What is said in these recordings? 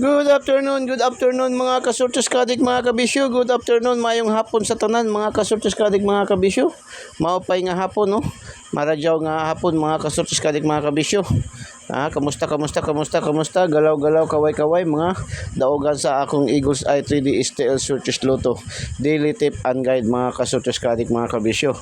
Good afternoon mga kasurtos kadik mga kabisyo. Good afternoon, mayong hapon sa tanan mga kasurtos kadik mga kabisyo. Maupay nga hapon no. Maradyaw nga hapon mga kasurtos kadik mga kabisyo. Kamusta? Galaw-galaw, kaway-kaway mga daogan sa akong Eagles Eye 3D STL Surtis Loto. Daily tip and guide mga kasurtos kadik mga kabisyo.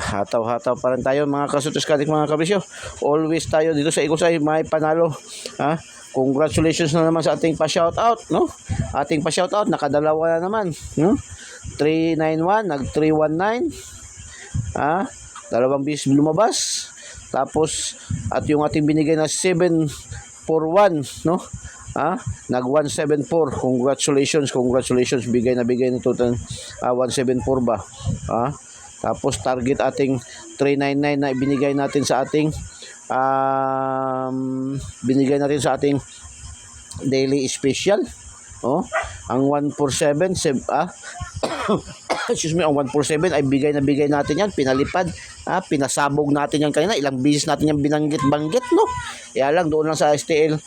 Hataw-hataw pa rin tayo mga kasurtos kadik mga kabisyo. Always tayo dito sa Eagles Eye may panalo. Congratulations na naman sa ating pa-shoutout, no? Ating pa-shoutout, nakadalawa na naman, no? 391, nag-319. Dalawang bis lumabas. Tapos, at yung ating binigay na 741, no? Nag-174. Congratulations. Bigay na total 174 ba? Tapos, target ating 399 na ibinigay natin sa ating binigay natin sa ating daily special. Ang 147 excuse me, ang 147 ay bigay natin yan, pinalipad, pinasabog natin yan kanina, ilang bisis natin yan binanggit no. Kaya lang doon lang sa STL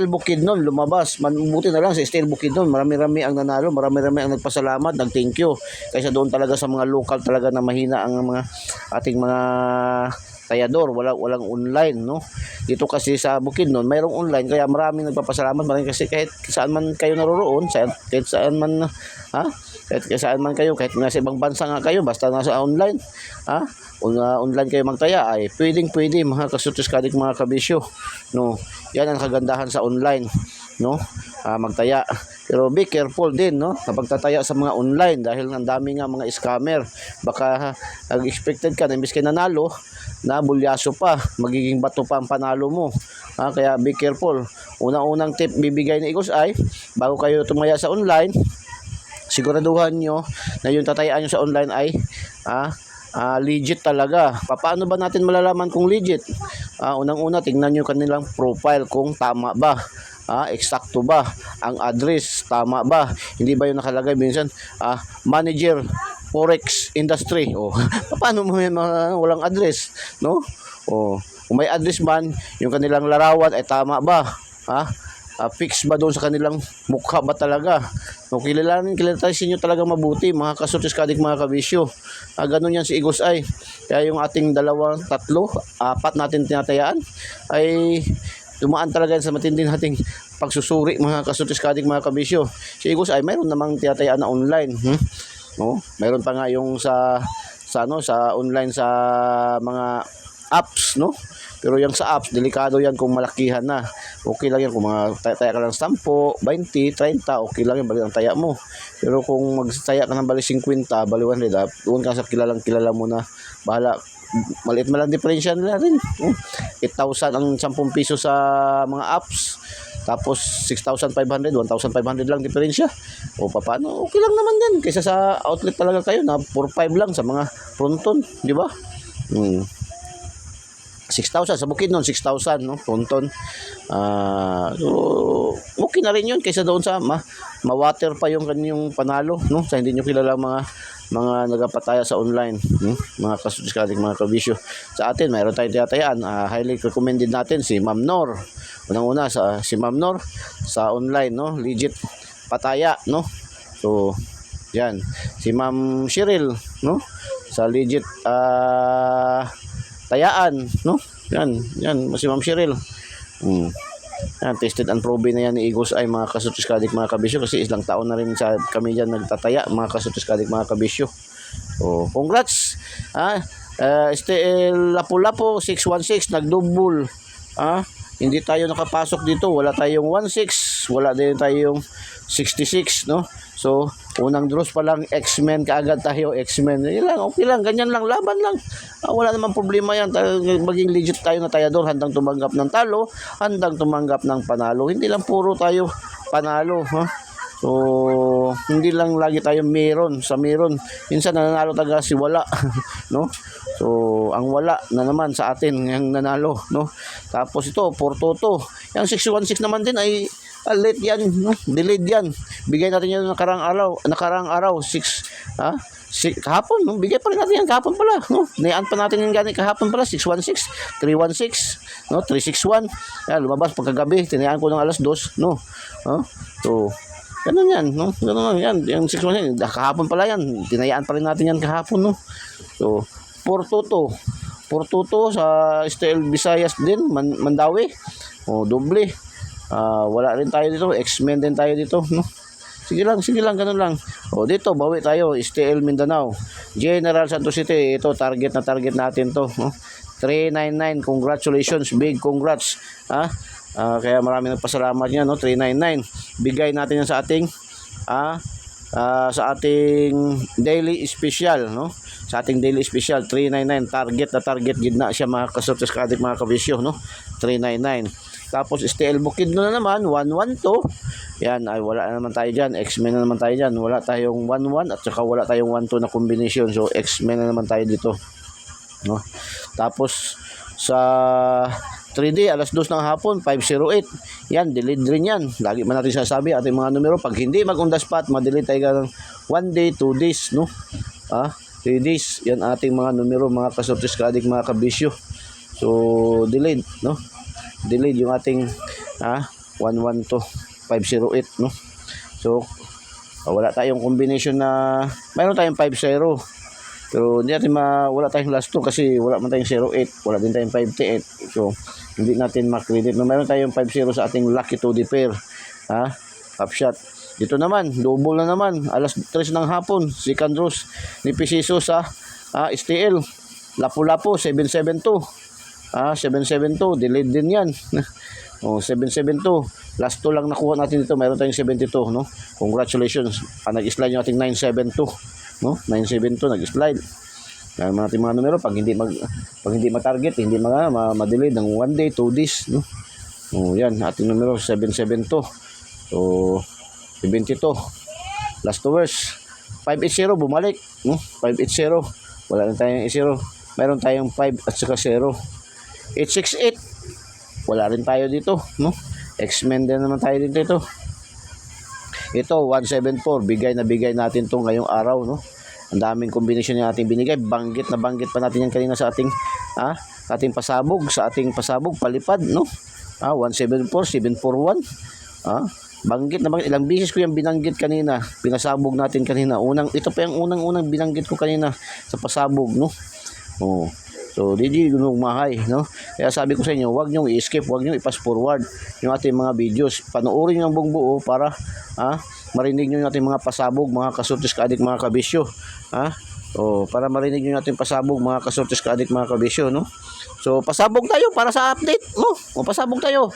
Bukidnon lumabas. Mabuti na lang sa STL Bukidnon, marami-rami ang nanalo, marami-rami ang nagpasalamat, nag-thank you. Kaysa doon talaga sa mga local talaga na mahina ang mga ating mga tayador, walang online, no? Dito kasi sa Bukidnon mayroong online, kaya maraming nagpapasalamat, maraming kasi kahit saan man kayo naroroon, kahit saan man kahit nasa ibang bansa nga kayo, basta nasa online, online kayo magtaya, ay pwede mga kasurtos kadik mga kabisyo, no? Yan ang kagandahan sa online, no? Magtaya. Pero be careful din, no? Kapag tataya sa mga online, dahil ang dami nga mga scammer, baka expected ka na imbis kayo nanalo, na bulyaso pa, magiging bato pa ang panalo mo. Kaya be careful. Unang-unang tip bibigay ni Eagles Eye, bago kayo tumaya sa online, siguraduhan nyo na yung tatayaan nyo sa online ay legit talaga. Paano ba natin malalaman kung legit? Unang-una, tingnan nyo kanilang profile kung tama ba. Eksakto ba ang address, tama ba, hindi ba yung nakalagay minsan manager forex industry, paano mo walang address, no? Kung may address man, yung kanilang larawan ay tama ba, fix ba doon sa kanilang mukha ba talaga? Kilalanin nyo talaga mabuti mga kasurtos kadik mga kabisyo. Ganun yan si Eagles Eye. Kaya yung ating 2, 3, 4 natin tinatayaan ay dumaan talaga sa matinding nating pagsusuri mga kasurtos kadik mga kabisyo. Si Eagles Eye mayroon namang tinatayaan na online, no? Mayroon pa nga yung sa online sa mga apps, no? Pero yung sa apps, delikado yan kung malakihan na. Okay lang yan kung taya ka lang 10, 20, 30, okay lang yan, bali ang taya mo. Pero kung magtaya ka ng bali 50, bali 100, doon ka sa kilala mo na bahala. Maliit malang diferensya nila rin. 8,000 ang 10 piso sa mga apps. Tapos 6,500, 1,500 lang diferensya. Paano? Okay lang naman yan. Kaysa sa outlet talaga kayo na 4,500 lang sa mga fronton, di ba? 6,000 sa Bukidnon, 6,000 no, fronton. So okay na rin yun kaysa doon sa ma-water pa yung kanyang panalo, no? Sa hindi nyo kilala mga nagapataya sa online, mga kasurtos kadik mga kabisyo. Sa atin mayroon tayong tinatayaan, highly recommended natin si Ma'am Nor. Unang-una si Ma'am Nor sa online, no? Legit pataya, no? So yan, si Ma'am Cheryl, no? Sa legit tayaan, no? Yan si Ma'am Cheryl. Yan, tested and proven na yan ni Eagles Eye mga kasurtos kadik mga kabisyo, kasi ilang taon na rin kami dyan nagtataya mga kasurtos kadik mga kabisyo. So congrats. STL Lapu-Lapu 616 nagdouble. Hindi tayo nakapasok dito, wala tayong 16, wala din tayong 66, no? So unang draws pa lang X-Men kaagad tayo, X-Men. Okay lang, ganyan lang, laban lang. Wala namang problema yan. Maging legit tayo na tayador, handang tumanggap ng talo, handang tumanggap ng panalo. Hindi lang puro tayo panalo, So hindi lang lagi tayo meron sa meron. Minsan nananalo talaga si wala, no? So ang wala na naman sa atin yung nanalo, no? Tapos ito 4-2. Yung 616 naman din ay late yan, no? Delayed yan. Bigay natin yan nakarang araw, 6, kahapon, no? Bigay pa rin natin yan kahapon pala, no? Nayaan pa natin yung gani kahapon pala, 616, 316, no? 361. Yan, lumabas pagkagabi, tinayaan ko ng alas 2, no? So, ganun yan, no? Ganun yan, yung 616, kahapon pala yan, tinayaan pa rin natin yan kahapon, no? So, 422 sa STL Visayas din, Mandawi. Doble. Wala rin tayo dito, X-Men din tayo dito, no? Sige lang, ganun lang. Dito, bawi tayo, STL Mindanao. General Santos City, ito, target natin to, no? 399, congratulations, big congrats. Kaya maraming nagpasalamat niya, no? 399. Bigay natin yan sa ating daily special, no? Sa ating daily special 399, target gidna siya mga kasortes kaadik mga kabisyo, no? 399. Tapos STL Bukidnon na naman 112. Yan ay wala na naman tayo diyan, X-Men na naman tayo diyan. Wala tayong 11 at saka wala tayong 12 na combination. So X-Men na naman tayo dito, no? Tapos sa 3D, alas 2 ng hapon, 508. Yan, delete rin yan. Lagi man natin sasabi ating mga numero. Pag hindi mag-on the spot, madelete tayo ng 1 day, 2 days, no? 3 days. Yan ating mga numero, mga kasortes kaadik, mga kabisyo. So, delayed, no? Delayed yung ating 112, 508, no? So, wala tayong combination na, mayroon tayong 50. Pero hindi natin wala tayong last 2 kasi wala man tayong 08, wala din tayong 58. So, hindi natin makredit. Mayroon tayong 50 sa ating lucky 2D pair. Half shot. Dito naman, double na naman. Alas 3 ng hapon, second rows ni Pisiso sa STL. Lapu-lapu, 772. 772, delayed din yan. 772. Last 2 lang nakuha natin dito. Mayroon tayong 72, no? Congratulations. Nag-slide yung ating 972. No, 972 nag-slide. Yan natin mga numero pag hindi ma-target, hindi ma-delay ng 1 day, 2 days, no. Yan ating numero 772. So 72. Last hours 580 bumalik, no. 580. Wala na tayong 0. Mayroon tayong 5 at saka 0. 868. Wala rin tayo dito, no. X-Men din naman tayo dito. Ito 174, bigay natin to ngayong araw, no. Ang daming kombinasyon yung ating binigay. Banggit pa natin yan kanina sa ating pasabog, palipad, no. 174, 741. Banggit ilang beses ko yung binanggit kanina, pinasabog natin kanina. Ito pa yung unang binanggit ko kanina sa pasabog, no. So, hindi mahay, no? Kaya sabi ko sa inyo, huwag nyo i-skip, huwag nyo i-pass forward yung ating mga videos. Panoorin nyo ang buong buo para marinig nyo yung ating mga pasabog, mga kasortes kaadik, mga kabisyo. Para marinig nyo yung ating pasabog, mga kasortes kaadik, mga kabisyo, no? So, pasabog tayo para sa update, no? Pasabog tayo.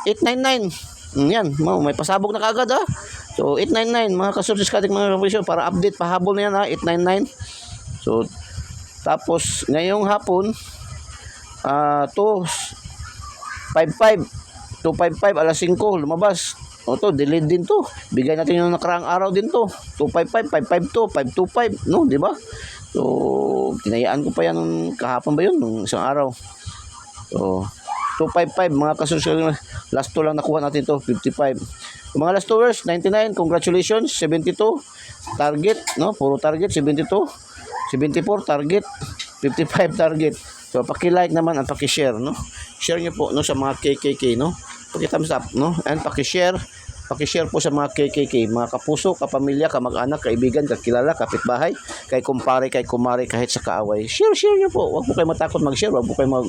899. Yan, may pasabog na kagad, So, 899, mga kasortes kaadik, mga kabisyo, para update, pahabol na yan, 899. So, tapos, ngayong hapon, 255, alas 5, lumabas. To, delayed din to. Bigay natin yung nakarang araw din to. 255, 552, 525, no, di ba? So, tinayaan ko pa yan kahapon ba yun, nung isang araw. So, 255, mga kasunod, last 2 lang nakuha natin to, 55. Yung mga last 2 hours, 99, congratulations, 72, target, no, puro target, 72. 74 target, 55 target. So paki-like naman at paki-share, no? Share niyo po, no, sa mga KKK, no? Paki-thumbs up, no? And paki-share po sa mga KKK, mga kapuso, kapamilya, kamag-anak, kaibigan, kakilala, kapitbahay, kay kumpare, kay kumare, kahit sa kaaway. Share niyo po. Huwag po kayo matakot mag-share, huwag po kayo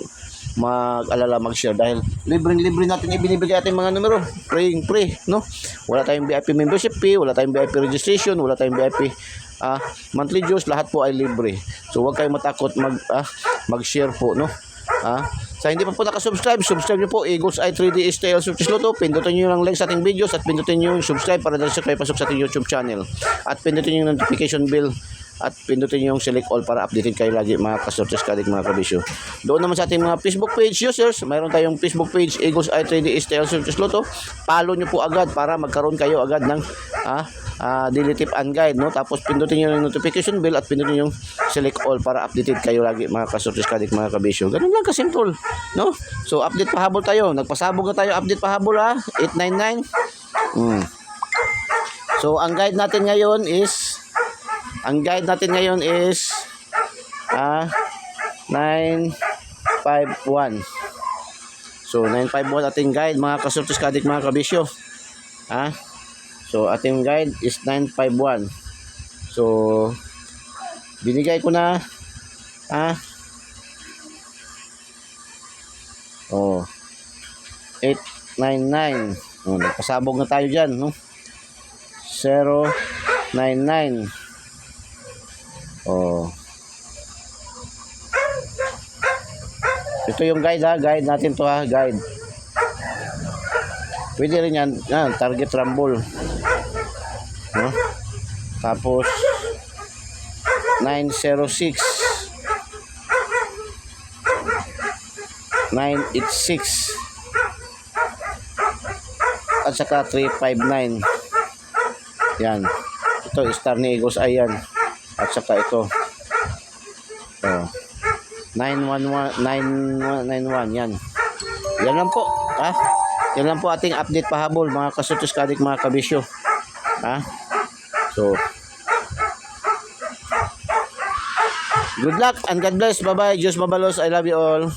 mag-alala mag-share dahil libre natin ibinibigay ating mga numero. Praying, no? Wala tayong VIP membership fee, wala tayong VIP registration, wala tayong VIP monthly dues, lahat po ay libre. So huwag kayong matakot mag-share po, no. Sa hindi pa po nakasubscribe, subscribe niyo po Eagles Eye 3D STL Surtis Lotto. Pindutin niyo yung like sa ating videos at pindutin niyo yung subscribe para dahil kayo pasok sa ating YouTube channel. At pindutin niyo yung notification bell at pindutin yung select all para updated kayo lagi mga kasortes kadik mga kabisyo. Doon naman sa ating mga Facebook page users, mayroon tayong Facebook page Eagles Eye 3D STL Sortes Loto. Follow nyo po agad para magkaroon kayo agad ng daily tip and guide, no? Tapos pindutin nyo yung notification bell at pindutin yung select all para updated kayo lagi mga kasortes kadik mga kabisyo. Ganun lang kasimple, no? So update pahabol tayo, nagpasabog na tayo, update pahabol 899. So ang guide natin ngayon is 951. So 951 ating guide mga kasortes kadik mga kabisyo. So ating guide is 951. So binigay ko na 899. Nagpasabog na tayo diyan, no? 099. Ito yung guide guide natin to guide. Pwede rin yan, target rumble. No? Tapos 906 986 at saka 359. Yan. Ito star ni Eagles Eye yan. At saka ito. 911 9191 yan. Yan lang po. Yan lang po ating update pahabol mga kasortes kadik mga kabisyo. So good luck and God bless. Bye bye. Diyos mabalos. I love you all.